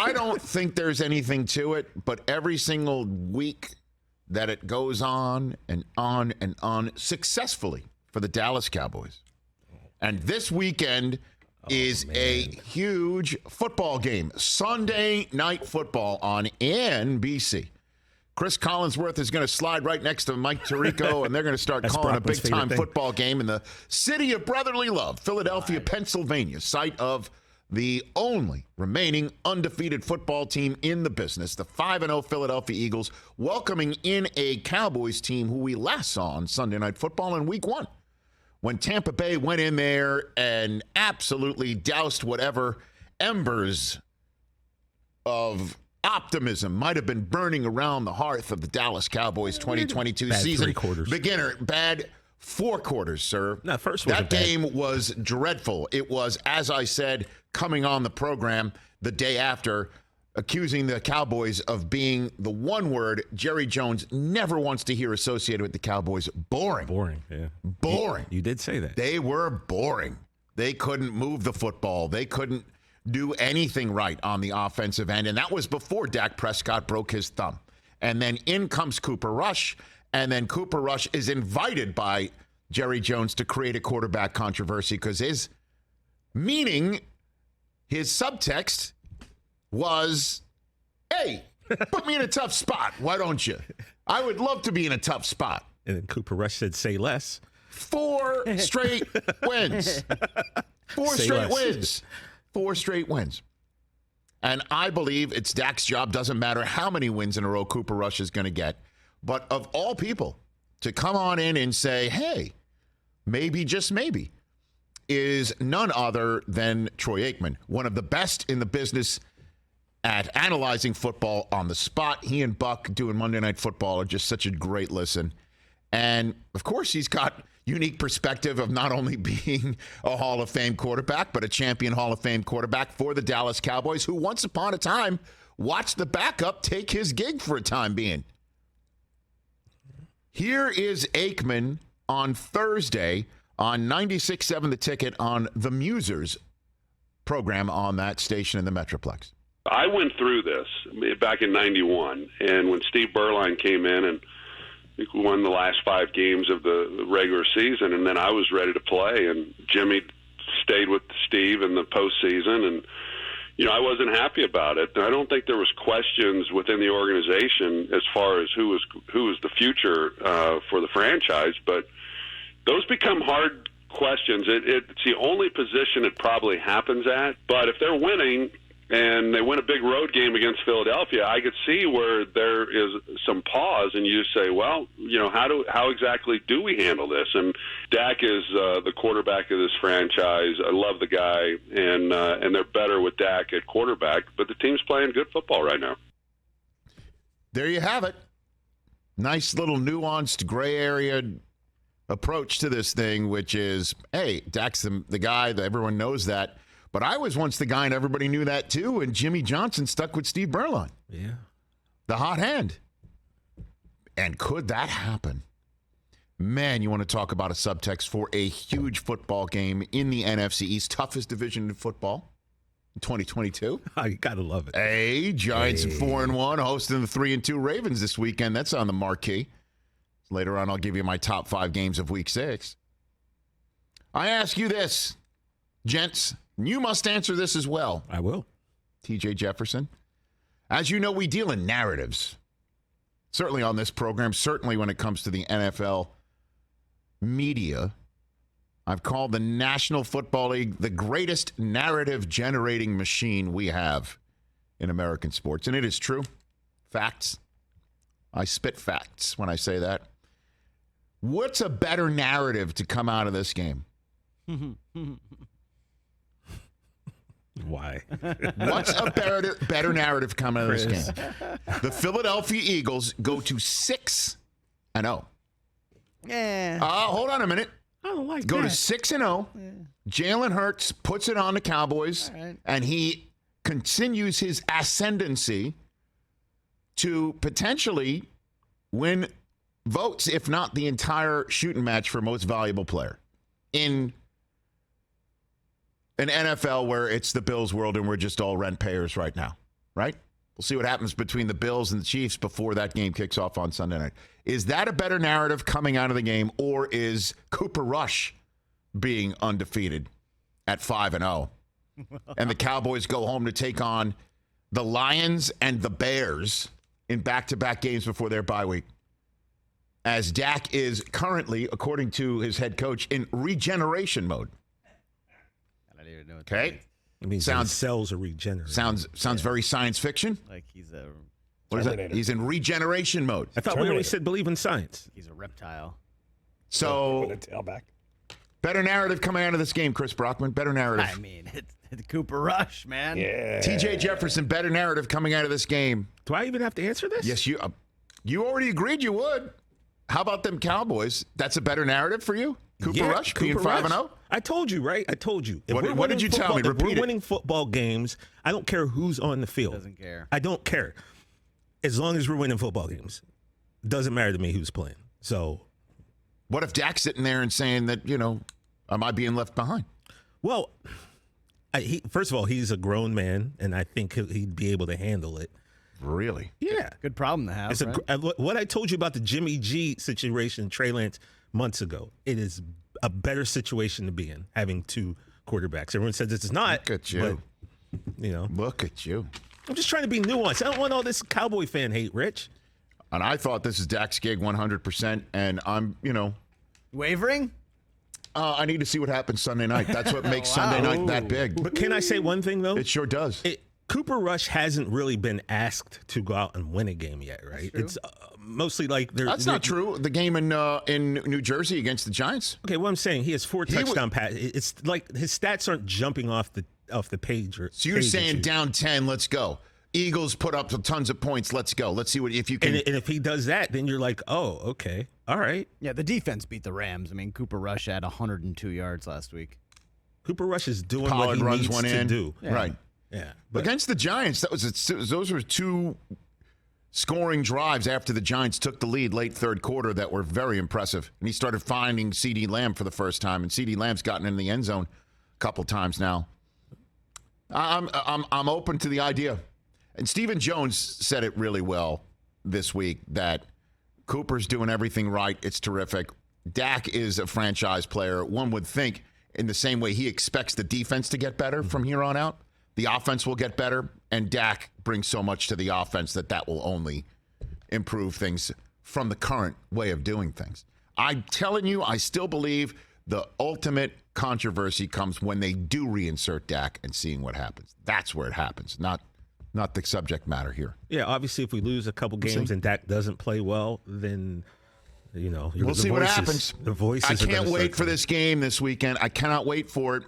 I don't think there's anything to it, but every single week that it goes on and on and on successfully for the Dallas Cowboys. And this weekend is a huge football game. Sunday Night Football on NBC. Chris Collinsworth is going to slide right next to Mike Tirico, and they're going to start calling a big-time football game in the city of brotherly love, Philadelphia, Pennsylvania, site of the only remaining undefeated football team in the business, the 5-0 Philadelphia Eagles, welcoming in a Cowboys team who we last saw on Sunday Night Football in Week 1, when Tampa Bay went in there and absolutely doused whatever embers of optimism might have been burning around the hearth of the Dallas Cowboys 2022 season. 3 quarters. Bad 4 quarters, sir. No, first that game was dreadful. It was, as I said, coming on the program the day after, accusing the Cowboys of being the one word Jerry Jones never wants to hear associated with the Cowboys. Boring. Boring, yeah. Boring. You did say that. They were boring. They couldn't move the football. They couldn't do anything right on the offensive end. And that was before Dak Prescott broke his thumb. And then in comes Cooper Rush. And then Cooper Rush is invited by Jerry Jones to create a quarterback controversy because his subtext was, hey, put me in a tough spot. Why don't you? I would love to be in a tough spot. And then Cooper Rush said, say less. 4 straight wins. 4 straight wins. 4 straight wins. And I believe it's Dak's job. Doesn't matter how many wins in a row Cooper Rush is going to get. But of all people, to come on in and say, hey, maybe, just maybe, is none other than Troy Aikman, one of the best in the business at analyzing football on the spot. He and Buck doing Monday Night Football are just such a great listen. And, of course, he's got unique perspective of not only being a Hall of Fame quarterback, but a champion Hall of Fame quarterback for the Dallas Cowboys, who once upon a time watched the backup take his gig for a time being. Here is Aikman on Thursday on 96.7 The Ticket on the Musers program on that station in the Metroplex. I went through this back in 91, and when Steve Berline came in and won the last 5 games of the regular season, and then I was ready to play, and Jimmy stayed with Steve in the postseason, and I wasn't happy about it. I don't think there was questions within the organization as far as who was the future for the franchise, but those become hard questions. It's the only position it probably happens at, but if they're winning and they win a big road game against Philadelphia, I could see where there is some pause, and you say, well, how exactly do we handle this? And Dak is the quarterback of this franchise. I love the guy, and they're better with Dak at quarterback, but the team's playing good football right now. There you have it. Nice little nuanced gray area approach to this thing, which is, hey, Dak's the guy that everyone knows that. But I was once the guy, and everybody knew that too, and Jimmy Johnson stuck with Steve Berline. Yeah. The hot hand. And could that happen? Man, you want to talk about a subtext for a huge football game in the NFC East, toughest division in football in 2022. Oh, you got to love it. Hey, Giants 4-1, hosting the 3-2 Ravens this weekend. That's on the marquee. Later on, I'll give you my top 5 games of Week 6. I ask you this, gents. You must answer this as well. I will. TJ Jefferson. As you know, we deal in narratives. Certainly on this program, certainly when it comes to the NFL media. I've called the National Football League the greatest narrative-generating machine we have in American sports. And it is true. Facts. I spit facts when I say that. What's a better narrative to come out of this game? Why? What's a better narrative coming out of this game? The Philadelphia Eagles go to 6-0. Yeah. Hold on a minute. I don't like Go that. to 6-0. Yeah. Jalen Hurts puts it on the Cowboys, and he continues his ascendancy to potentially win votes, if not the entire shooting match for most valuable player in an NFL where it's the Bills world and we're just all rent payers right now. right? We'll see what happens between the Bills and the Chiefs before that game kicks off on Sunday night. Is that a better narrative coming out of the game, or is Cooper Rush being undefeated at 5-0? And the Cowboys go home to take on the Lions and the Bears in back-to-back games before their bye week. As Dak is currently, according to his head coach, in regeneration mode. I don't even know what Okay? that means. It means Sounds- his cells are regenerating. Sounds very science fiction. Like he's a What is that? Terminator. He's in regeneration mode. I thought we always said believe in science. reptile. So, Put a tail back. better narrative coming out of this game, Chris Brockman. Better narrative. I mean, it's Cooper Rush, man. Yeah. TJ Jefferson, better narrative coming out of this game. Do I even have to answer this? Yes, you already agreed you would. How about them Cowboys? That's a better narrative for you? Cooper Rush being 5-0? I told you, right? I told you. If What- we're what did winning you tell me? football- If Repeat we're it. winning football games, I don't care who's on the field. Doesn't care. I don't care. As long as we're winning football games. Doesn't matter to me who's playing. So, What if Dak's sitting there and saying that, am I being left behind? well, first of all, he's a grown man, and I think he'd be able to handle it. Really? Yeah. Good problem to have. It's right? what I told you about the Jimmy G situation, Trey Lance, months ago. It is a better situation to be in, having two quarterbacks. Everyone says it's not. Look at you. But, Look at you. I'm just trying to be nuanced. I don't want all this Cowboy fan hate, Rich. And I thought this is Dak's gig 100%, and I'm, Wavering? I need to see what happens Sunday night. That's what makes Sunday night that big. But can I say one thing, though? It sure does. Cooper Rush hasn't really been asked to go out and win a game yet, right? It's mostly like they're. That's not true. The game in New Jersey against the Giants. Okay, what I'm saying, he has 4 touchdown passes. It's like his stats aren't jumping off the page. So you're saying down 10, let's go. Eagles put up tons of points. Let's go. Let's see if you can. And if he does that, then you're like, oh, okay, all right. Yeah, the defense beat the Rams. I mean, Cooper Rush had 102 yards last week. Cooper Rush is doing Pollard what he runs needs one to in. do. Right. Yeah. Against the Giants, those were 2 scoring drives after the Giants took the lead late third quarter that were very impressive. And he started finding CeeDee Lamb for the first time, and CeeDee Lamb's gotten in the end zone a couple times now. I'm open to the idea. And Stephen Jones said it really well this week that Cooper's doing everything right. It's terrific. Dak is a franchise player. One would think in the same way he expects the defense to get better from here on out, the offense will get better. And Dak brings so much to the offense that will only improve things from the current way of doing things. I'm telling you, I still believe the ultimate controversy comes when they do reinsert Dak and seeing what happens. That's where it happens, not the subject matter here. Yeah, obviously, if we lose a couple games and Dak doesn't play well, then, we'll see what happens. The voices I are can't gonna wait start for this game this weekend. I cannot wait for it.